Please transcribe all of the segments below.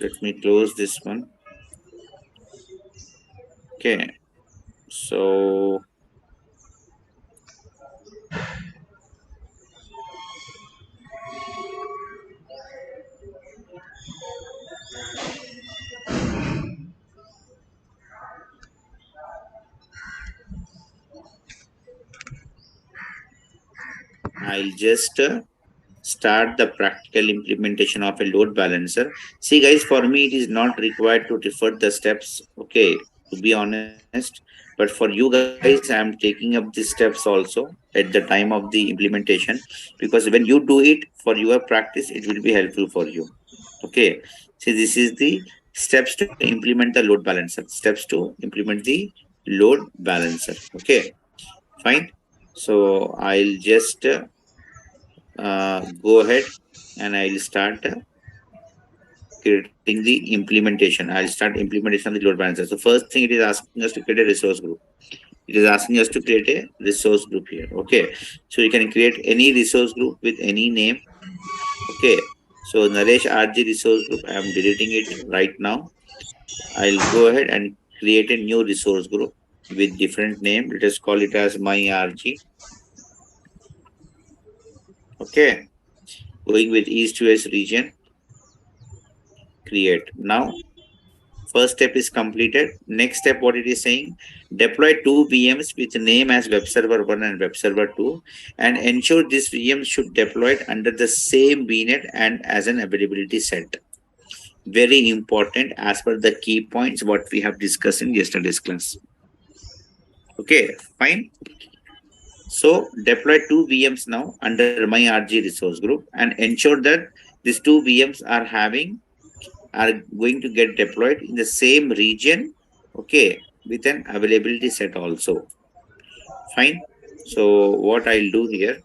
let me close this one. Okay, so I'll just start the practical implementation of a load balancer. See, guys, for me, it is not required to refer the steps. Okay, to be honest, but for you guys, I am taking up these steps also at the time of the implementation, because when you do it for your practice, it will be helpful for you. Okay, see, this is the steps to implement the load balancer. Steps to implement the load balancer. Okay, fine. So I'll just go ahead and I'll start creating the implementation. I'll start implementation of the load balancer. So first thing, it is asking us to create a resource group. It is asking us to create a resource group here. Okay, so you can create any resource group with any name. Okay, so Naresh RG resource group, I am deleting it right now. I'll go ahead and create a new resource group with different name. Let us call it as my RG. Okay, going with East US region, create. Now first step is completed. Next step, what it is saying, deploy two VMs with name as web server 1 and web server 2, and ensure this VM should deploy it under the same VNet and as an availability set. Very important as per the key points what we have discussed in yesterday's class. Okay, fine. So deploy two VMs now under my RG resource group and ensure that these two VMs are going to get deployed in the same region. Okay, with an availability set also. Fine. So what I'll do here,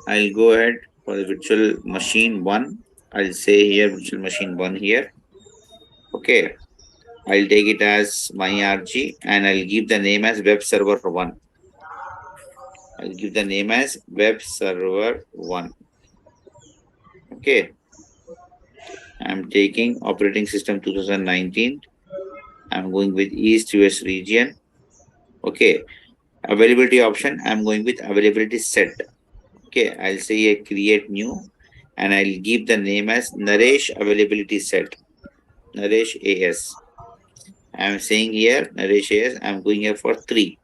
I'll go ahead for the virtual machine 1. I'll say here virtual machine 1 here. Okay, I'll take it as my RG and I'll give the name as web server 1. I'll give the name as web server 1. Okay, I'm taking operating system 2019. I'm going with East US region. Okay, availability option, I'm going with availability set. Okay, I'll say a create new and I'll give the name as Naresh availability set. Naresh AS. I'm saying here Naresh AS. I'm going here for 3.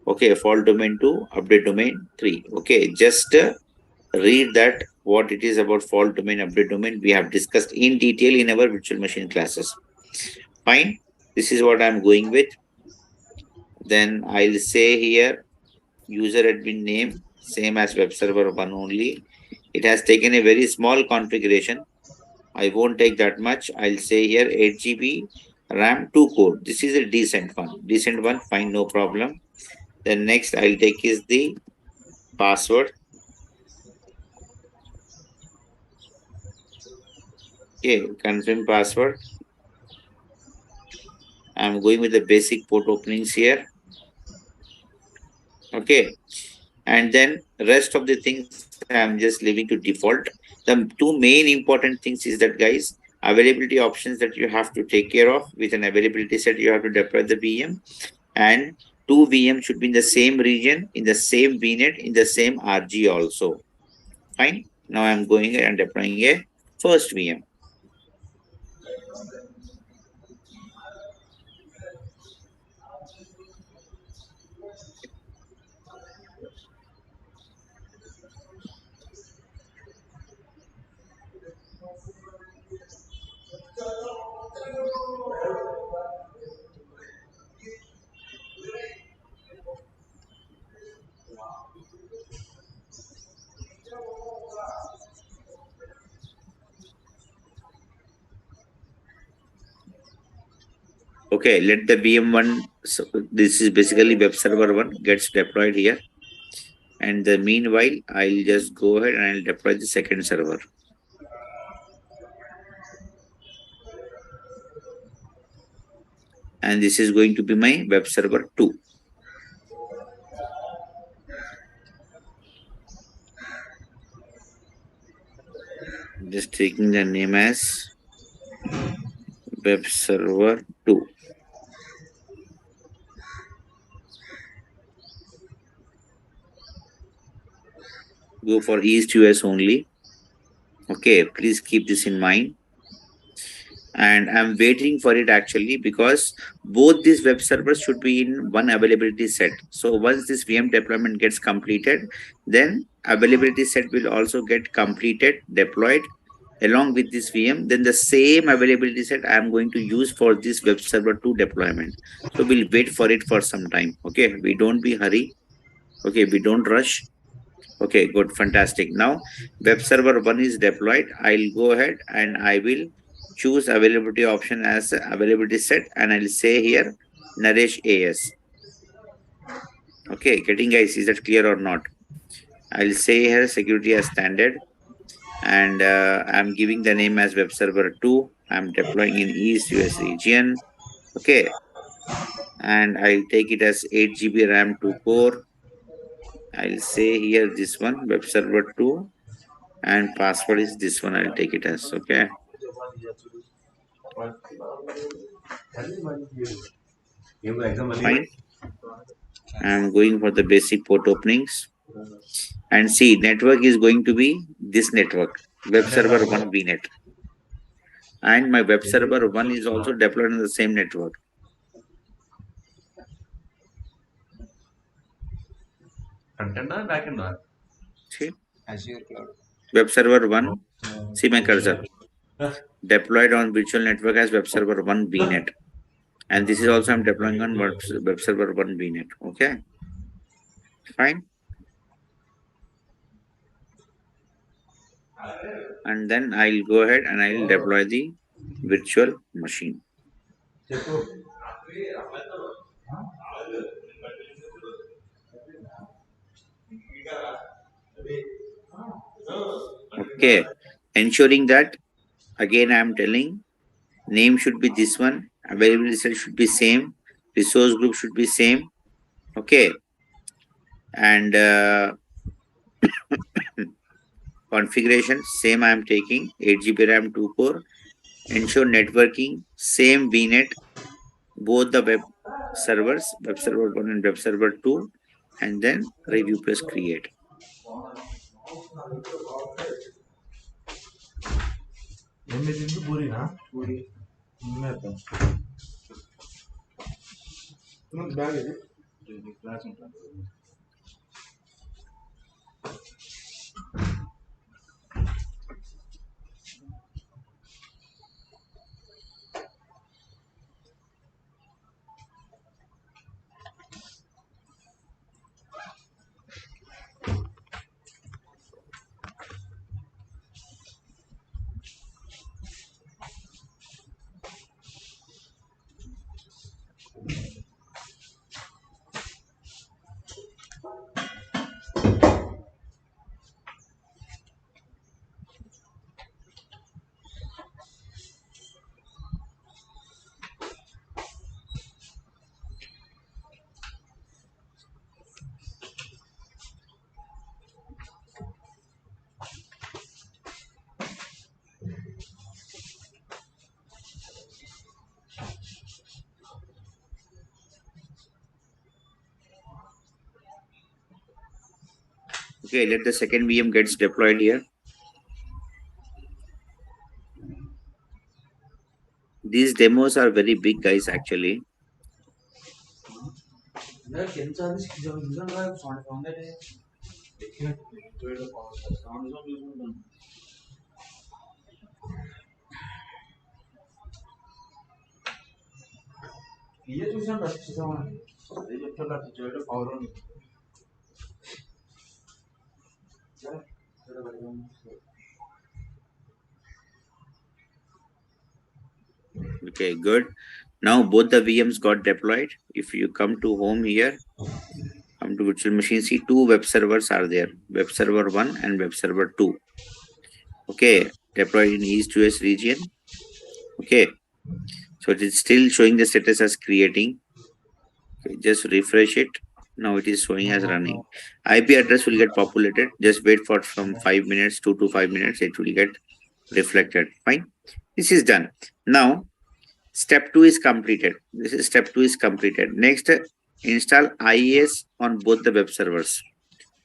Okay, fault domain 2, update domain 3. Okay, just read that what it is about fault domain, update domain. We have discussed in detail in our virtual machine classes. Fine. This is what I'm going with. Then I'll say here user admin name, same as web server 1 only. It has taken a very small configuration. I won't take that much. I'll say here 8 GB RAM 2 core. This is a decent one. Decent one, fine, no problem. Then next I'll take is the password. Okay, confirm password. I'm going with the basic port openings here. Okay, and then rest of the things I'm just leaving to default. The two main important things is that, guys, availability options that you have to take care of. With an availability set, you have to deploy the VM, and two VM should be in the same region, in the same VNet, in the same RG also. Fine. Now I'm going and deploying a first VM. Okay, let the VM1, so this is basically web server 1, gets deployed here. And the meanwhile, I'll just go ahead and I'll deploy the second server. And this is going to be my web server 2. Just taking the name as web server 2. Go for East US only. Okay, please keep this in mind. And I'm waiting for it actually because both these web servers should be in one availability set. So once this VM deployment gets completed, then availability set will also get completed, deployed along with this VM. Then the same availability set I'm going to use for this web server 2 deployment. So we'll wait for it for some time. Okay, we don't be hurry. Okay, we don't rush. Okay, good, fantastic. Now, web server 1 is deployed. I'll go ahead and I will choose availability option as availability set, and I'll say here Naresh AS. Okay, getting guys, is that clear or not? I'll say here security as standard, and I'm giving the name as web server 2. I'm deploying in East US region. Okay, and I'll take it as 8 GB RAM 2 core. I'll say here this one web server 2, and password is this one. I'll take it as okay. Fine. I'm going for the basic port openings. And see, network is going to be this network, web server 1 VNet. And my web server 1 is also deployed on the same network. See? Azure Cloud. Web server 1, see my cursor, deployed on virtual network as web server 1 VNet. And this is also I'm deploying on web server 1 VNet. Okay. Fine. And then I'll go ahead and I'll deploy the virtual machine. Okay. Ensuring that, again, I'm telling, name should be this one, availability set should be same, resource group should be same. Okay. And configuration, same I am taking, 8 GB RAM 2 core. Ensure networking, same VNet, both the web servers, web server 1 and web server 2, and then review plus create. Okay, let the second VM gets deployed here. These demos are very big, guys, actually. Okay, good. Now both the VMs got deployed. If you come to home here, come to virtual machine, see two web servers are there, web server 1 and web server 2. Okay, deployed in East US region. Okay, so it is still showing the status as creating. Okay, just refresh it. Now it is showing as running. IP address will get populated. Just wait for some 5 minutes, 2 to 5 minutes, it will get reflected. Fine. This is done. Now, step 2 is completed. This is step 2 is completed. Next, install IAS on both the web servers,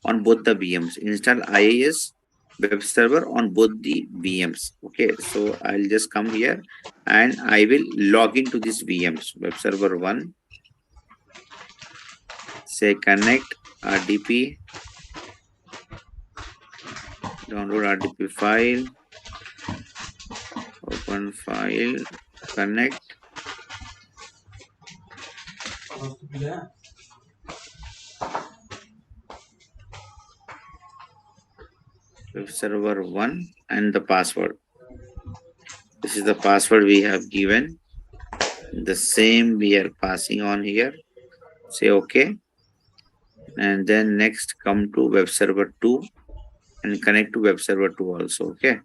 on both the VMs. Install IAS web server on both the VMs. Okay, so I'll just come here and I will log into these VMs. Web server 1, say connect RDP, download RDP file, open file, connect. Web server 1 and the password. This is the password we have given. The same we are passing on here. Say okay. And then next come to web server 2 and connect to web server 2 also. Okay.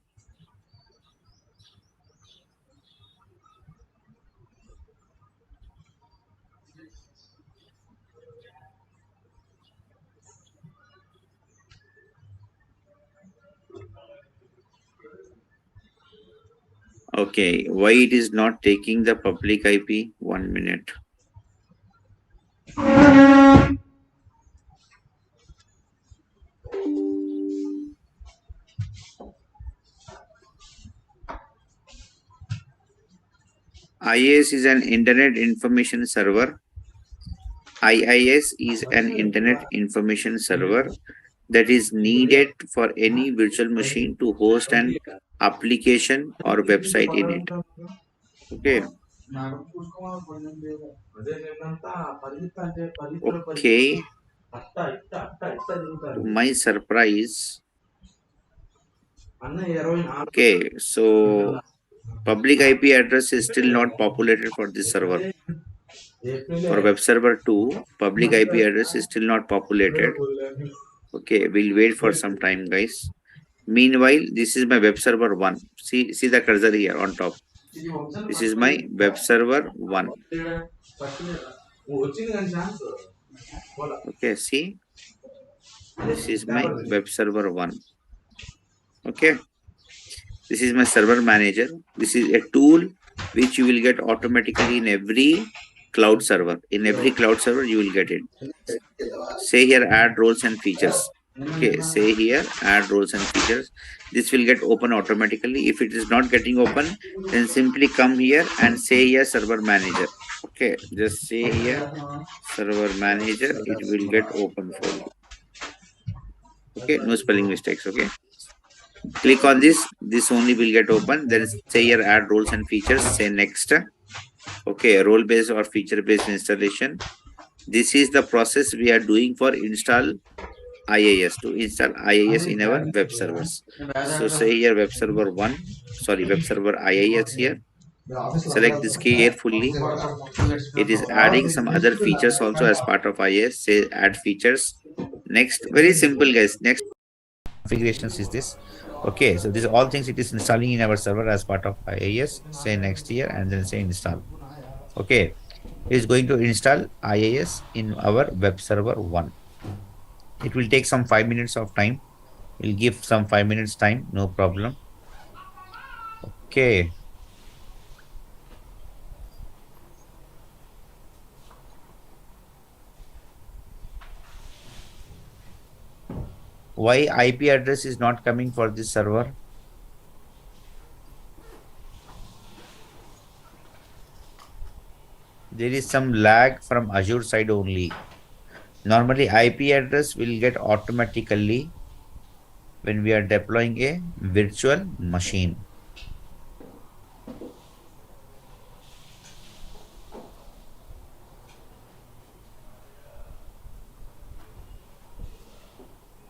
Okay. Why it is not taking the public IP? 1 minute. IIS is an Internet Information Server. IIS is an Internet Information Server that is needed for any virtual machine to host an application or website in it. Okay. Okay. To my surprise. Okay, so public IP address is still not populated for this server. For web server 2, public IP address is still not populated. Okay, we'll wait for some time, guys. Meanwhile, this is my web server 1. See the cursor here on top. This is my web server 1. Okay, see. This is my web server 1. Okay. This is my server manager. This is a tool which you will get automatically in every cloud server. In every cloud server, you will get it. Say here, add roles and features. Okay, say here, add roles and features. This will get open automatically. If it is not getting open, then simply come here and say here, server manager. Okay, just say here, server manager. It will get open for you. Okay, no spelling mistakes. Okay. Click on this only will get open. Then say here add roles and features, say next. Okay, role based or feature based installation. This is the process we are doing for install IIS, to install IIS in our web servers. So say here web server 1, sorry, web server IIS here. Select this carefully. It is adding some other features also as part of IIS. Say add features. Next, very simple guys. Next configurations is this. Okay, so these all things it is installing in our server as part of IIS. Say next here and then say install. Okay, it is going to install IIS in our web server 1. It will take some 5 minutes of time. We'll give some 5 minutes time, no problem. Okay. Why IP address is not coming for this server? There is some lag from Azure side only. Normally IP address will get automatically when we are deploying a virtual machine.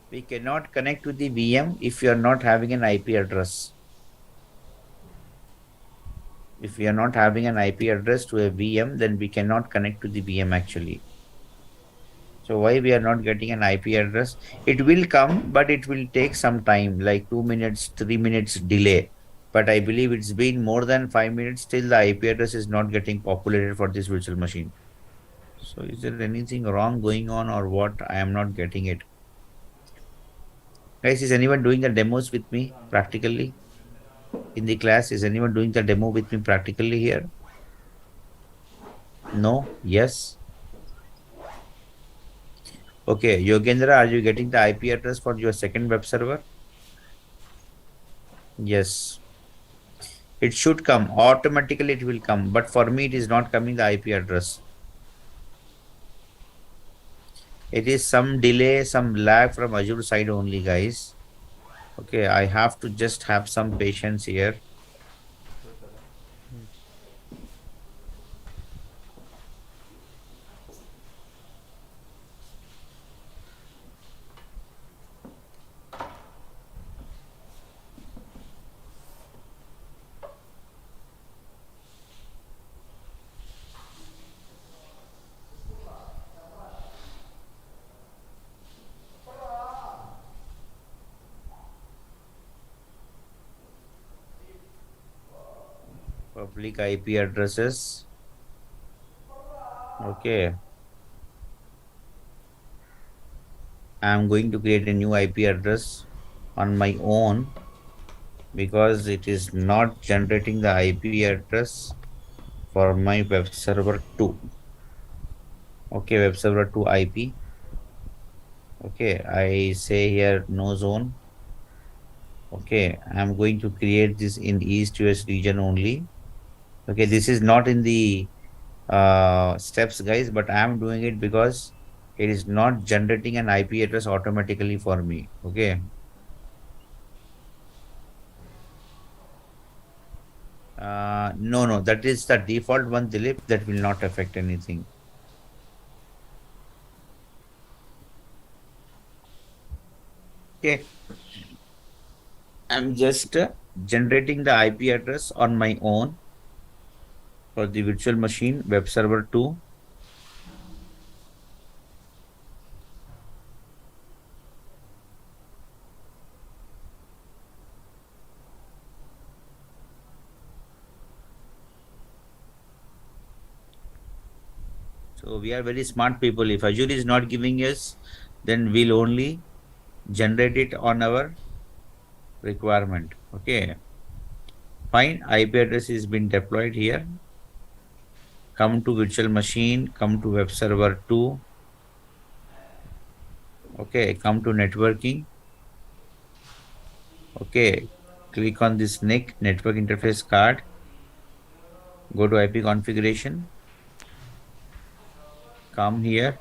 We cannot connect to the VM if you are not having an IP address. If we are not having an IP address to a VM, then we cannot connect to the VM actually. So why we are not getting an IP address? It will come, but it will take some time, like 2 minutes, 3 minutes delay. But I believe it's been more than 5 minutes, still the IP address is not getting populated for this virtual machine. So is there anything wrong going on or what? I am not getting it. Guys, is anyone doing the demos with me practically? in the class? Is anyone doing the demo with me practically here? No? Yes? Okay, Yogendra, are you getting the IP address for your second web server? Yes. It should come. Automatically it will come. But for me, it is not coming the IP address. It is some delay, some lag from Azure side only, guys. Okay, I have to just have some patience here. Public IP addresses. Okay, I'm going to create a new IP address on my own because it is not generating the IP address for my web server 2. Okay, web server 2 IP. Okay, I say here no zone. Okay, I'm going to create this in East US region only. Okay, this is not in the steps, guys, but I'm doing it because it is not generating an IP address automatically for me. Okay. No, no, that is the default one, Dilip. That will not affect anything. Okay. I'm just generating the IP address on my own for the virtual machine web server 2. So we are very smart people. If Azure is not giving us, then we'll only generate it on our requirement. Okay. Fine. IP address is been deployed here. Come to virtual machine, come to web server 2. Okay. Come to networking. Okay. Click on this NIC, network interface card. Go to IP configuration. Come here.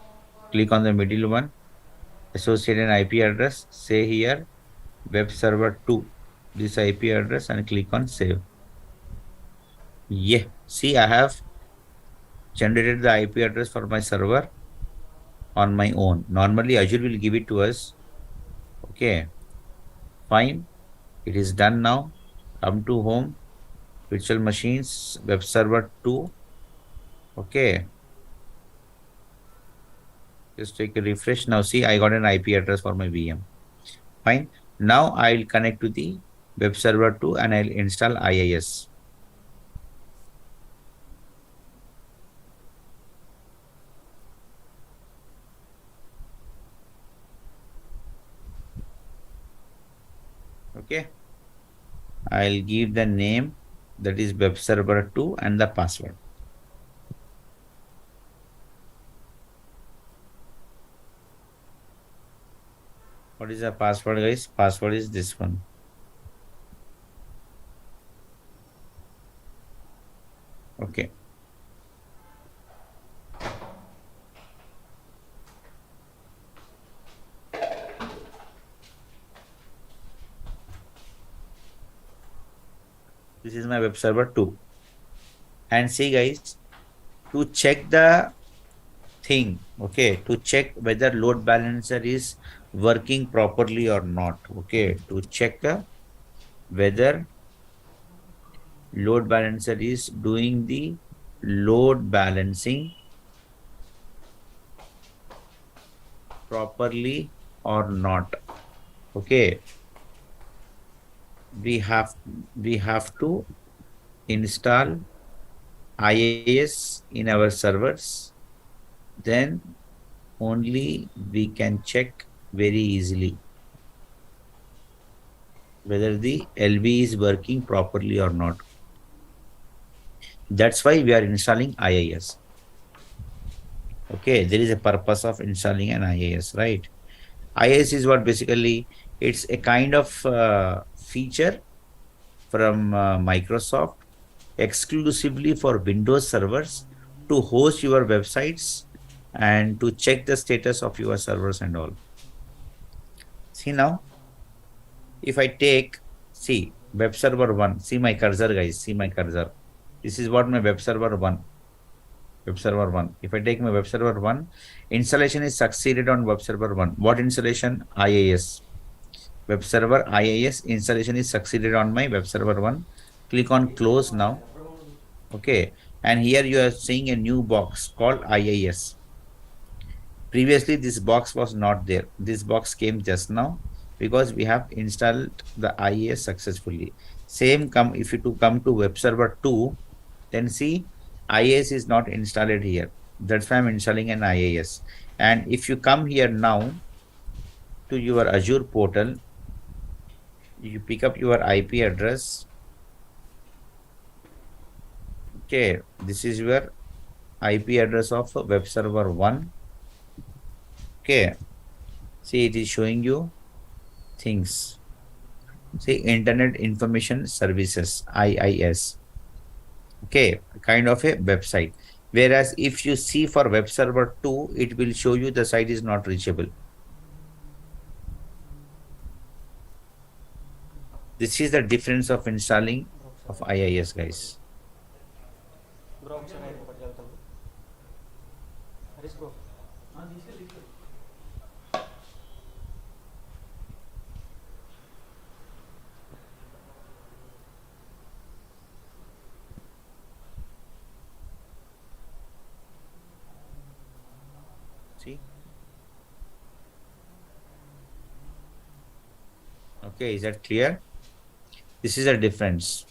Click on the middle one. Associate an IP address. Say here web server 2. This IP address and click on save. Yeah. See, I have generated the IP address for my server on my own. Normally, Azure will give it to us. Okay. Fine. It is done now. Come to home, virtual machines, web server 2. Okay. Just take a refresh. Now see, I got an IP address for my VM. Fine. Now I'll connect to the web server 2 and I'll install IIS. Okay. I'll give the name, that is web server 2, and the password. What is the password, guys? Password is this one. Okay. This is my web server 2. And see, guys, to check the thing, okay, to check whether load balancer is working properly or not. Okay, to check whether load balancer is doing the load balancing properly or not. Okay, we have we have to install IIS in our servers, then only we can check very easily. whether the LV is working properly or not. That's why we are installing IIS. Okay, there is a purpose of installing an IIS, right? IIS is what basically it's a kind of feature from Microsoft exclusively for Windows servers to host your websites and to check the status of your servers and all. See now, if I take, see, web server 1, see my cursor, guys, see my cursor. This is what my web server 1. Web server 1. If I take my web server 1, installation is succeeded on web server 1. What installation? IIS. Web server IIS installation is succeeded on my web server 1. Click on close now. Okay. And here you are seeing a new box called IIS. Previously, this box was not there. This box came just now because we have installed the IIS successfully. Same come if you to come to web server 2, then see IIS is not installed here. That's why I'm installing an IIS. And if you come here now to your Azure portal, you pick up your IP address. Okay, this is your IP address of web server 1. Okay, see it is showing you things. See Internet Information Services, IIS. Okay, kind of a website. Whereas if you see for web server 2, it will show you the site is not reachable. This is the difference of installing of IIS, guys. See? Okay, is that clear? This is a difference.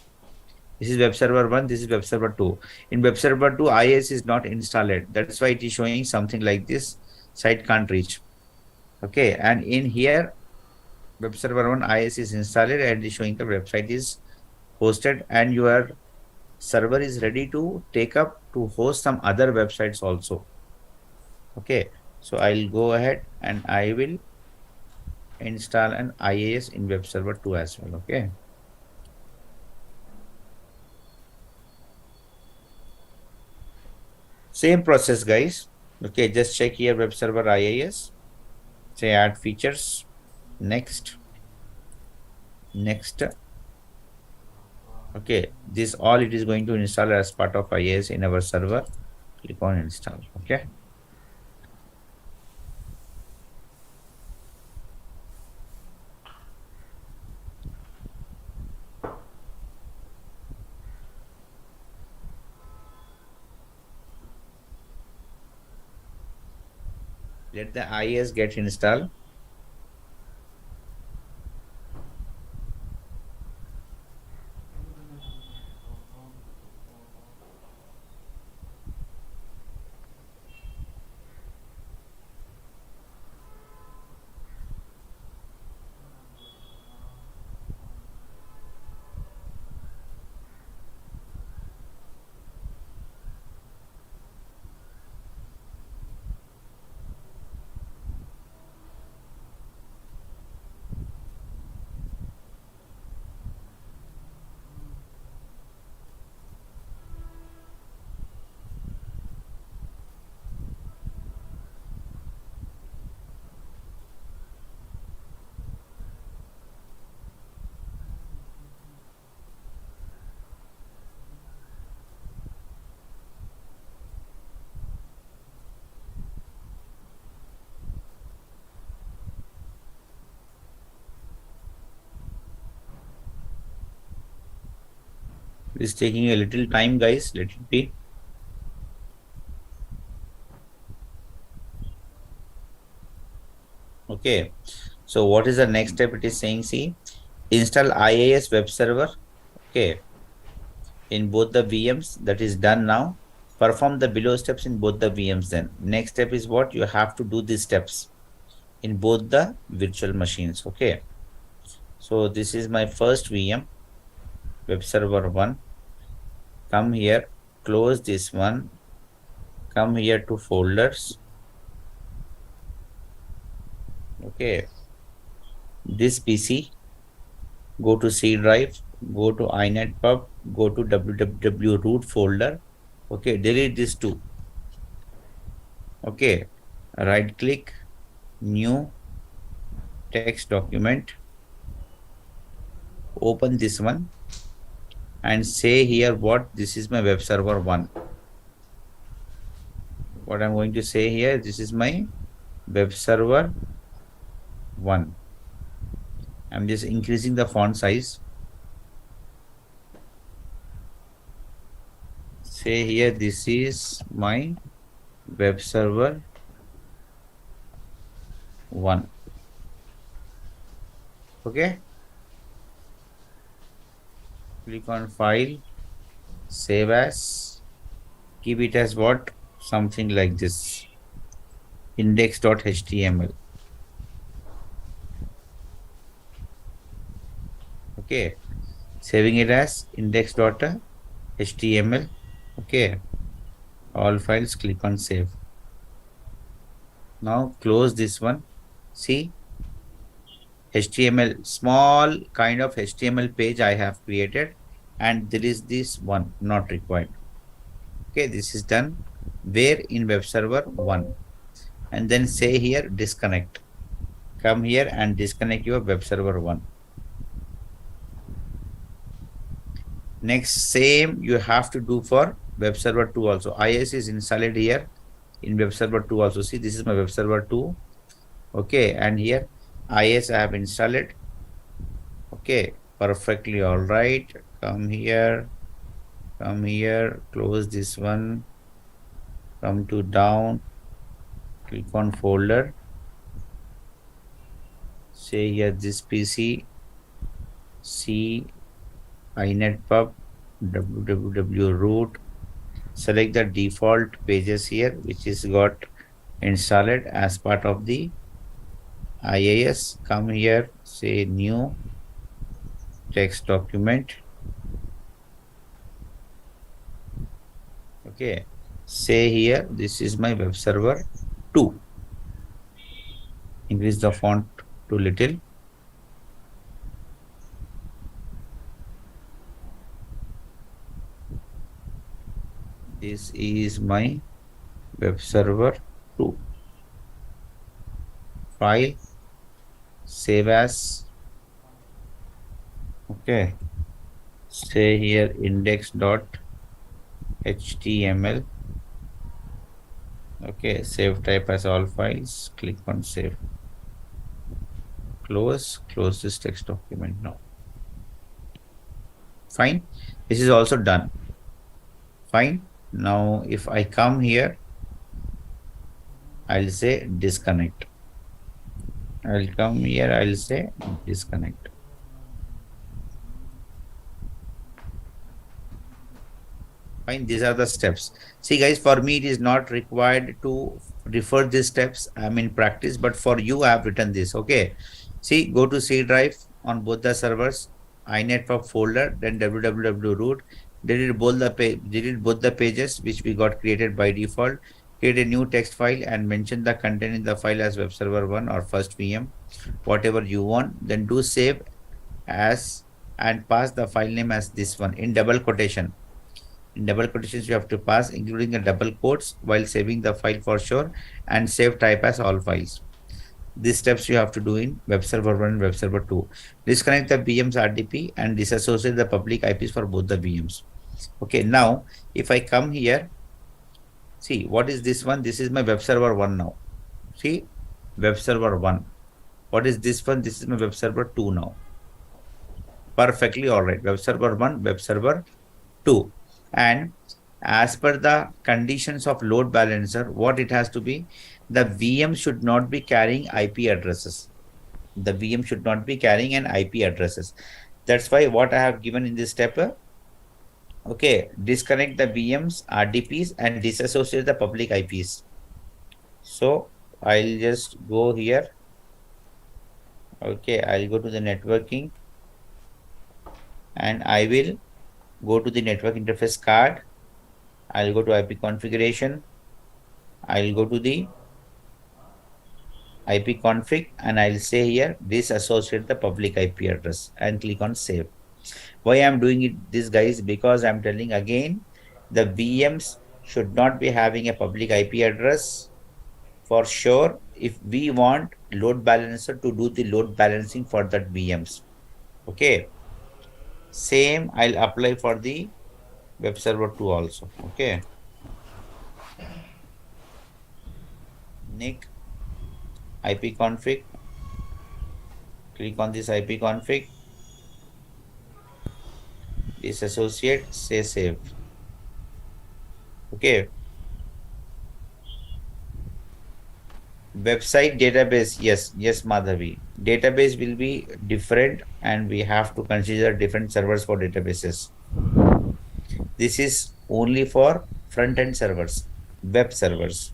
This is web server 1, this is web server 2. In web server 2, IIS is not installed. That's why it is showing something like this. Site can't reach. Okay, and in here, web server 1 IIS is installed and is showing the website is hosted and your server is ready to take up to host some other websites also. Okay, so I'll go ahead and I will install an IIS in web server 2 as well. Okay. Same process, guys. Okay, just check here web server IIS. Say add features. Next. Next. Okay, this all it is going to install as part of IIS in our server. Click on install. Okay. Let the IIS get installed. It is taking a little time, guys. Let it be. Okay. So what is the next step? It is saying, see, install IIS web server. Okay. In both the VMs, that is done now. Perform the below steps in both the VMs then. Next step is what? You have to do these steps in both the virtual machines. Okay. So this is my first VM, web server 1. Come here, close this one, come here to folders. Okay, this PC, go to C drive, go to inetpub, go to www root folder. Okay, delete this too. Okay, right click, new text document, open this one and say here what this is my web server 1. What I'm going to say here, this is my web server 1. I'm just increasing the font size. Say here, this is my web server 1. Okay. Click on file, save as, keep it as what? Something like this. Index.html. Okay. Saving it as index.html. Okay. All files, click on save. Now close this one. See, HTML, small kind of HTML page I have created, and there is this one not required. Okay, this is done. Where in web server 1, and then say here disconnect. Come here and disconnect your web server 1. Next, same you have to do for web server 2 also. IIS is installed here in web server 2 also. See, this is my web server 2. Okay, and here IIS I have installed. Okay, perfectly all right. Come here, close this one, come to down, click on folder, say here this PC, C inetpub www root, select the default pages here which is got installed as part of the IIS. Come here, say new text document. Okay, say here this is my web server 2. Increase the font to little. This is my web server 2. File, save as. Okay, say here index.html. Okay, save type as all files, click on save. Close this text document now. Fine, this is also done. Fine. Now if I come here, I'll say disconnect. I'll come here, I'll say disconnect. Fine, these are the steps. See guys, for me it is not required to refer these steps. I'm in practice, but for you I have written this. Okay, see, go to C drive on both the servers, inetpub folder, then www root, delete both the pages which we got created by default, create a new text file and mention the content in the file as web server 1 or first VM, whatever you want, then do save as and pass the file name as this one in double quotation. In double quotations you have to pass including the double quotes while saving the file for sure, and save type as all files. These steps you have to do in web server 1 and web server 2. Disconnect the VM's RDP and disassociate the public IPs for both the VMs. Okay, now if I come here, see what is this one? This is my web server 1 now. See, web server 1. What is this one? This is my web server 2 now. Perfectly all right. Web server 1, web server 2. And as per the conditions of load balancer, what it has to be, the VM should not be carrying IP addresses. The VM should not be carrying an IP addresses. That's why what I have given in this step, okay, disconnect the VMs, RDPs and disassociate the public IPs. So I'll just go here. Okay, I'll go to the networking. and I will go to the network interface card. I'll go to IP configuration. I'll go to the IP config and I'll say here disassociate the public IP address and click on save. Why I'm doing it this guys? Because I'm telling again the VMs should not be having a public IP address for sure if we want load balancer to do the load balancing for that VMs. Okay. Same I'll apply for the web server 2 also. Okay. NIC IP config. Click on this IP config. Disassociate, say save. Okay. Website database, yes, Madhavi. Database will be different and we have to consider different servers for databases. This is only for front-end servers, web servers.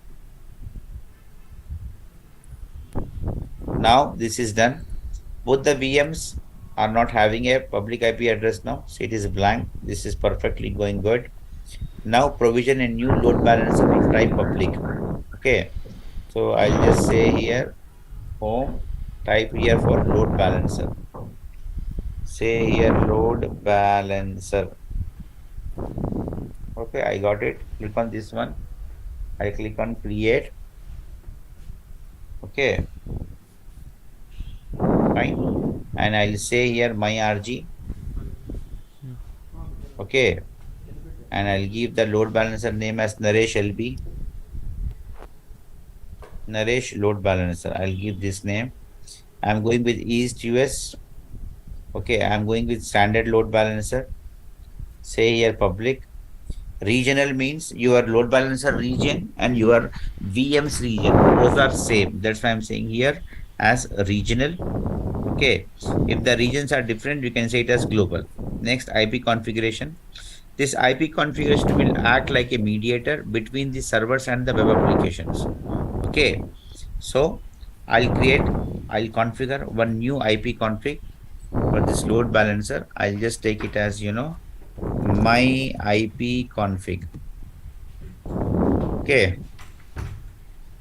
Now this is done. Both the VMs are not having a public IP address now. So it is blank. This is perfectly going good. Now provision a new load balancer of type public. Okay. So I'll just say here home, type here for load balancer. Say here load balancer. Okay, I got it. Click on this one. I click on create. Okay. Fine. And I'll say here my RG. Okay. And I'll give the load balancer name as Naresh LB. Naresh load balancer. I'll give this name. I'm going with East US. Okay, I'm going with standard load balancer. Say here public. Regional means your load balancer region and your VM's region. Both are same. That's why I'm saying here as regional. Okay. If the regions are different, you can say it as global. Next, IP configuration. This IP configuration will act like a mediator between the servers and the web applications. Okay. So I'll configure one new IP config for this load balancer. I'll just take it as, my IP config. Okay.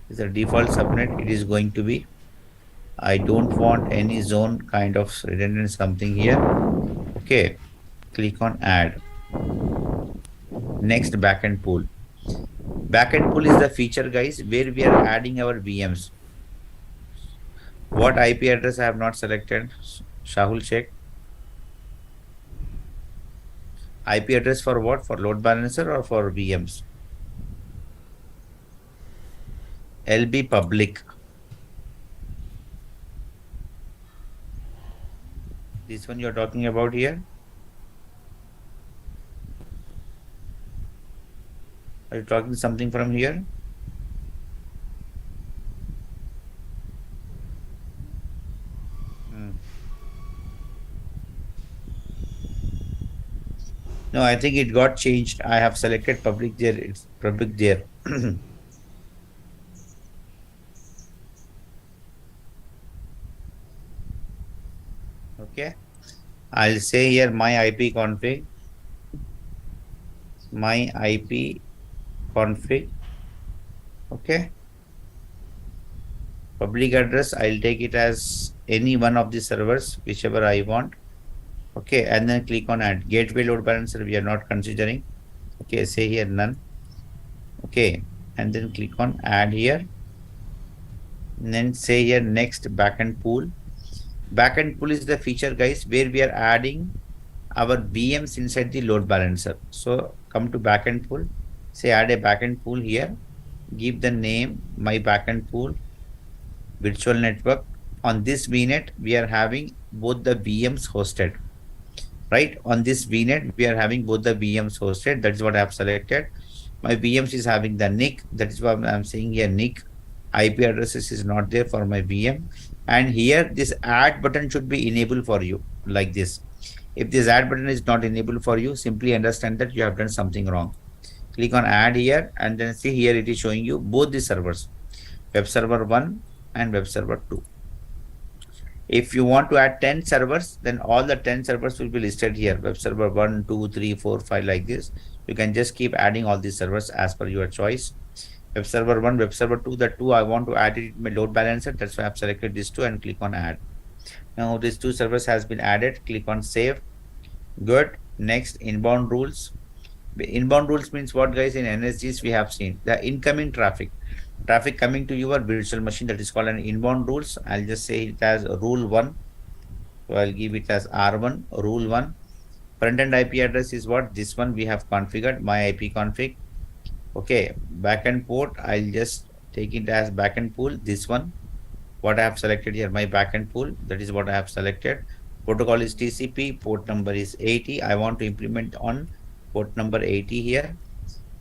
This is a default subnet. It is going to be, I don't want any zone kind of redundant something here. Okay. Click on add. Next, backend pool. Backend pool is the feature, guys, where we are adding our VMs. What IP address I have not selected? Shahul, check. IP address for what? For load balancer or for VMs? LB public. This one you're talking about here? Are you talking something from here? No, I think it got changed. I have selected public there. It's public there. Okay. I'll say here my IP config. My IP config. Okay. Public address, I'll take it as any one of the servers, whichever I want. Okay, and then click on add. Gateway load balancer, we are not considering. Okay, say here none. Okay, and then click on add here. And then say here next backend pool. Backend pool is the feature, guys, where we are adding our VMs inside the load balancer. So come to backend pool. Say add a backend pool here. Give the name my backend pool. Virtual network. On this VNet, we are having both the VMs hosted. Right? On this VNet, we are having both the VMs hosted. That is what I have selected. My VMs is having the NIC. That is what I'm saying here, NIC. IP addresses is not there for my VM. And here, this add button should be enabled for you like this. If this add button is not enabled for you, simply understand that you have done something wrong. Click on add here and then see here it is showing you both the servers, web server 1 and web server 2. If you want to add 10 servers, then all the 10 servers will be listed here. Web server 1, 2, 3, 4, 5, like this. You can just keep adding all these servers as per your choice. Web server 1, web server 2, the 2 I want to add it in my load balancer. That's why I've selected this 2 and click on add. Now these 2 servers has been added. Click on save. Good. Next, inbound rules. Inbound rules means what, guys? In NSGs we have seen the incoming traffic coming to your virtual machine, that is called an inbound rules. I'll just say it as rule 1. So I'll give it as R1, rule 1. Front end IP address is what? This one we have configured, my IP config. Okay, backend port, I'll just take it as backend pool, this one. What I have selected here, my backend pool, that is what I have selected. Protocol is TCP, port number is 80. I want to implement on port number 80 here.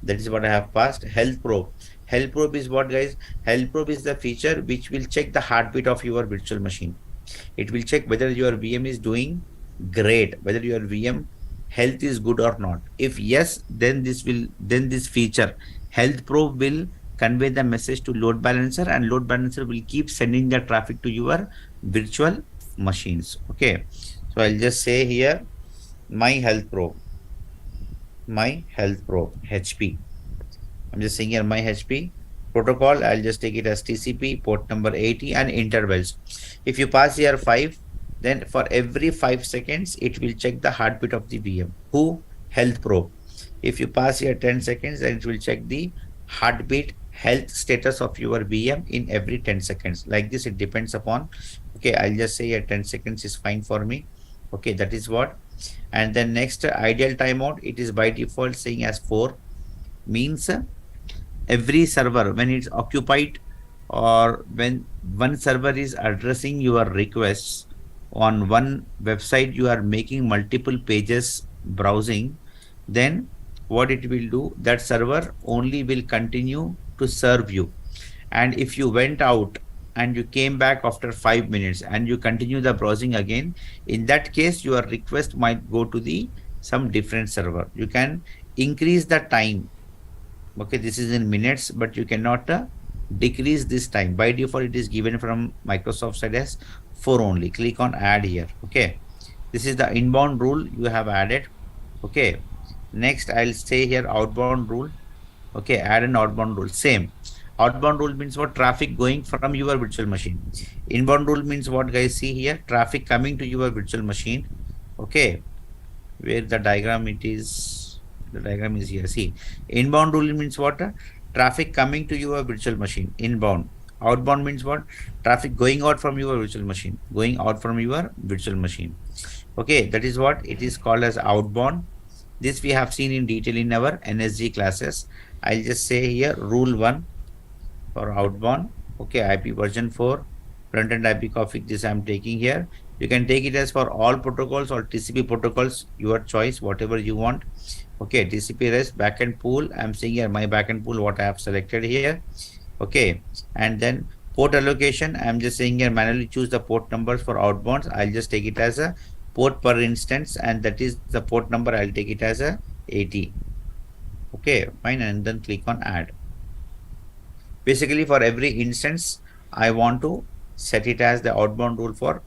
That is what I have passed. Health probe. Health probe is what, guys? Health probe is the feature which will check the heartbeat of your virtual machine. It will check whether your VM is doing great, whether your VM health is good or not. If yes, then this feature health probe will convey the message to load balancer, and load balancer will keep sending the traffic to your virtual machines. Okay, so I'll just say here my health probe HP. I'm just saying here my HP protocol. I'll just take it as TCP port number 80 and intervals. If you pass here 5, then for every 5 seconds, it will check the heartbeat of the VM. Who? Health probe. If you pass here 10 seconds, then it will check the heartbeat health status of your VM in every 10 seconds. Like this, it depends upon. Okay, I'll just say here 10 seconds is fine for me. Okay, that is what. And then next, ideal timeout, it is by default saying as 4, means every server when it's occupied, or when one server is addressing your requests on one website, you are making multiple pages browsing, then what it will do, that server only will continue to serve you. And if you went out and you came back after 5 minutes and you continue the browsing again, in that case your request might go to the some different server. You can increase the time. Okay, this is in minutes, but you cannot decrease this time. By default, it is given from Microsoft side as 4 only. Click on add here. Okay, this is the inbound rule you have added. Okay, next I'll say here outbound rule. Okay, add an outbound rule. Same. Outbound rule means what? Traffic going from your virtual machine. Inbound rule means what, guys? See here, traffic coming to your virtual machine. Okay, where the diagram it is, the diagram is here. See, inbound rule means what? Traffic coming to your virtual machine, inbound. Outbound means what? Traffic going out from your virtual machine, going out from your virtual machine. Okay, that is what it is called as outbound. This we have seen in detail in our NSG classes. I'll just say here rule 1 for outbound. Okay, IP version 4, front end IP config, this I'm taking here. You can take it as for all protocols or TCP protocols, your choice, whatever you want. Okay, TCP REST backend pool, I'm saying here my backend pool, what I have selected here. Okay, and then port allocation, I'm just saying here manually choose the port numbers for outbounds. I'll just take it as a port per instance, and that is the port number. I'll take it as a 80. Okay, fine, and then click on add. Basically, for every instance, I want to set it as the outbound rule for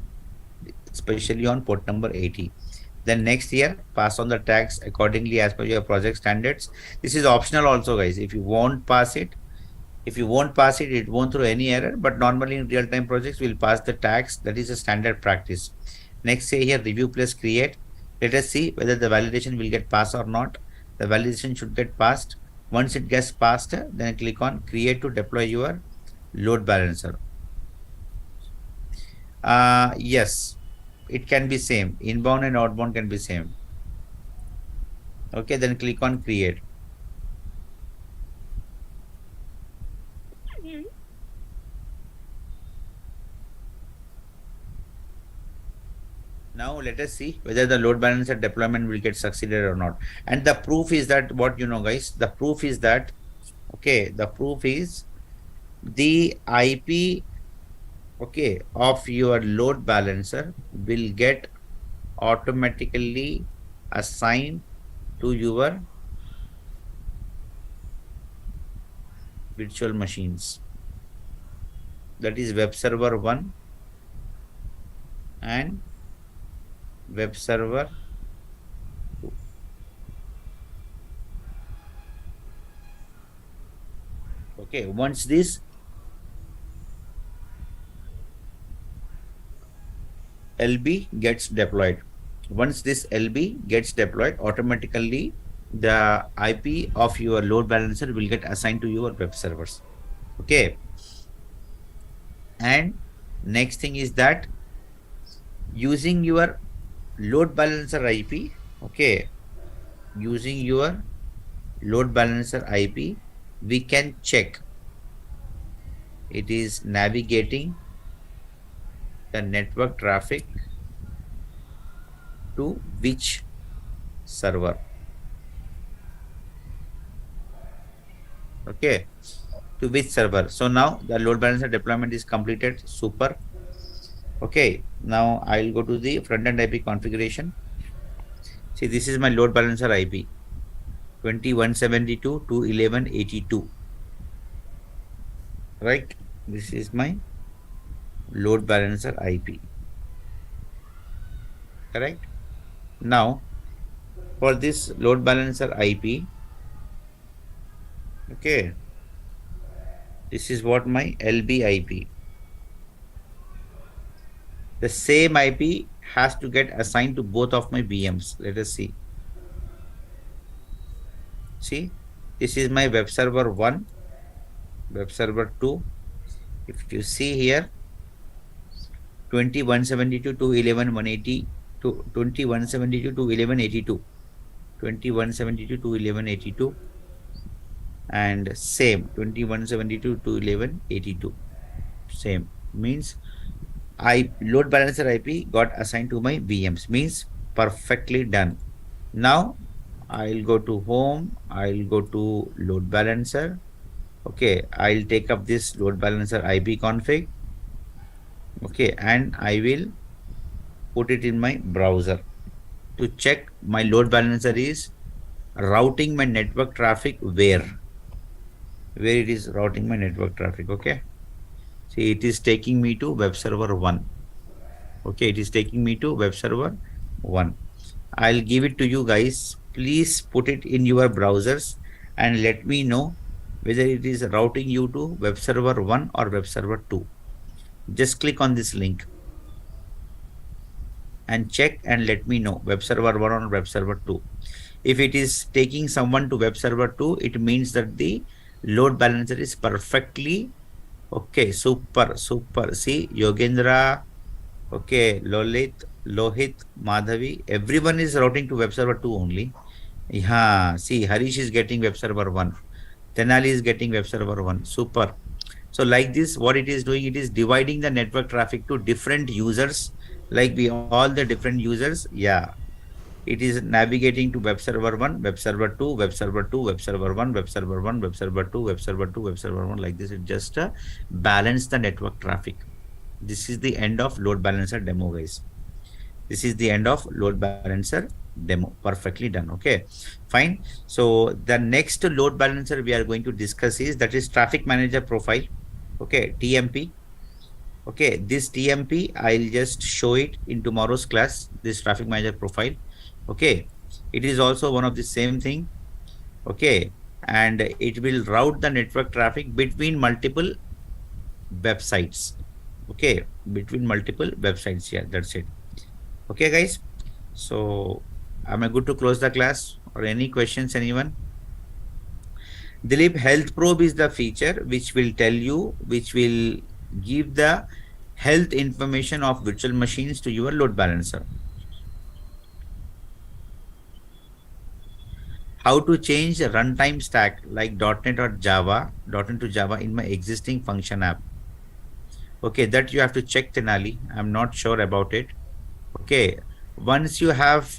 especially on port number 80. Then next year, pass on the tags accordingly as per your project standards. This is optional also, guys. If you won't pass it, it won't throw any error. But normally in real-time projects, we'll pass the tags. That is a standard practice. Next, say here review plus create. Let us see whether the validation will get passed or not. The validation should get passed. Once it gets passed, then click on create to deploy your load balancer. Yes, it can be same. Inbound and outbound can be same. Okay, then click on create. Now let us see whether the load balancer deployment will get succeeded or not. And the proof is that what, guys, the proof is that, okay, the proof is the IP, okay, of your load balancer will get automatically assigned to your virtual machines. That is web server 1, and web server 2. Okay, once this LB gets deployed, once this LB gets deployed, automatically the IP of your load balancer will get assigned to your web servers. Okay. And next thing is that using your load balancer IP, okay, using your load balancer IP, we can check it is navigating the network traffic to which server. Okay, to which server. So now the load balancer deployment is completed. Super. Okay, now I'll go to the front-end IP configuration. See, this is my load balancer IP 2172.211.82. Right? This is my load balancer IP. Correct? Now, for this load balancer IP, okay, this is what my LB IP. The same IP has to get assigned to both of my VMs. Let us see. See, this is my web server 1, web server 2. If you see here, 2172.211.180 to 2172.211.82, 2172.211.82, and same 2172.211.82. Same means load balancer IP got assigned to my VMs, means perfectly done. Now I'll go to home, I'll go to load balancer. Okay, I'll take up this load balancer IP config. Okay, and I will put it in my browser to check my load balancer is routing my network traffic where it is routing my network traffic. Okay, see, it is taking me to web server 1. Okay, it is taking me to web server 1. I'll give it to you guys. Please put it in your browsers and let me know whether it is routing you to web server 1 or web server 2. Just click on this link and check and let me know web server 1 or web server 2. If it is taking someone to web server 2, it means that the load balancer is perfectly okay. Super. See, Yogendra, okay, Lohit, Madhavi, everyone is routing to web server 2 only. Yeah, see, Harish is getting web server 1. Tenali is getting web server 1. Super. So like this, what it is doing, it is dividing the network traffic to different users, like we all the different users. Yeah, it is navigating to web server 1, web server 2, web server 2, web server 1, web server 1, web server 2, web server 2, web server 1, like this. It just balance the network traffic. This is the end of load balancer demo, guys. This is the end of load balancer demo. Perfectly done. Okay, fine. So the next load balancer we are going to discuss is, that is traffic manager profile. Okay, TMP. Okay, this TMP, I'll just show it in tomorrow's class, this traffic manager profile. Okay, it is also one of the same thing. Okay, and it will route the network traffic between multiple websites. Okay, between multiple websites. Yeah, that's it. Okay, guys. So am I good to close the class, or any questions, anyone? Dilip, health probe is the feature which will tell you, which will give the health information of virtual machines to your load balancer. How to change runtime stack like .NET or Java, .NET to Java in my existing function app. Okay, that you have to check, Tenali. I'm not sure about it. Okay, once you have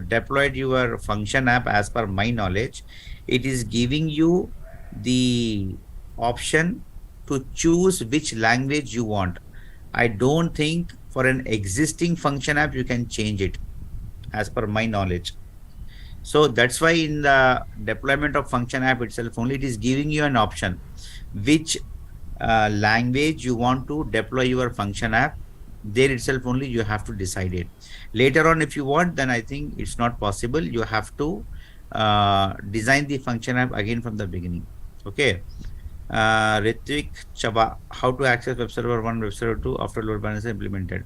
deployed your function app, as per my knowledge, it is giving you the option to choose which language you want. I don't think for an existing function app you can change it, as per my knowledge. So that's why in the deployment of function app itself only, it is giving you an option which language you want to deploy your function app. there itself only you have to decide it. Later on, if you want, then I think it's not possible. You have to design the function app again from the beginning. Okay. Ritvik Chaba, how to access web server 1, web server 2 after load balancer implemented?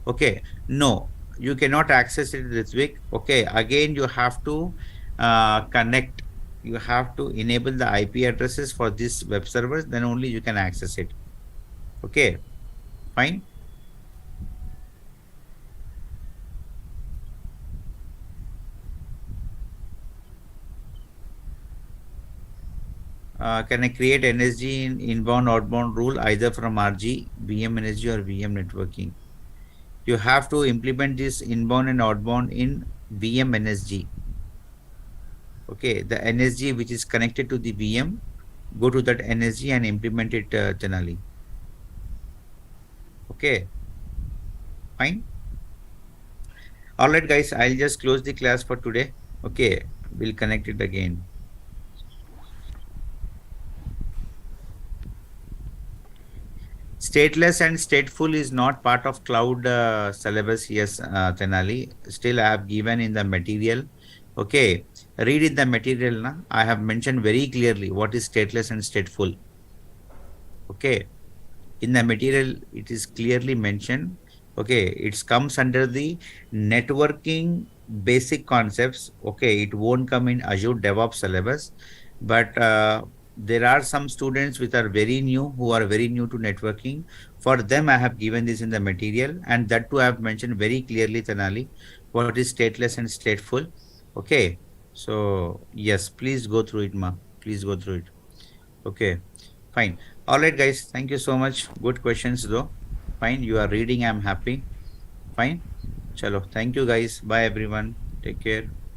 Okay, no, you cannot access it this week. Okay, again, you have to connect. You have to enable the IP addresses for this web servers, then only you can access it. Okay, fine. Can I create NSG in inbound outbound rule either from RG, VM NSG or VM networking? You have to implement this inbound and outbound in VM NSG. Okay, the NSG which is connected to the VM, go to that NSG and implement it generally. Okay, fine. All right, guys, I'll just close the class for today. Okay, we'll connect it again. Stateless and stateful is not part of cloud syllabus. Yes, Tenali. Still, I have given in the material. Okay, read in the material. Na? I have mentioned very clearly what is stateless and stateful. Okay, in the material it is clearly mentioned. Okay, it comes under the networking basic concepts. Okay, it won't come in Azure DevOps syllabus, but there are some students which are very new, who are very new to networking. For them I have given this in the material, and that too I have mentioned very clearly, Tanali, what is stateless and stateful. Okay, so yes, please go through it, ma, please go through it. Okay, fine. All right, guys. Thank you so much. Good questions, though. Fine. You are reading. I'm happy. Fine. Chalo. Thank you, guys. Bye, everyone. Take care.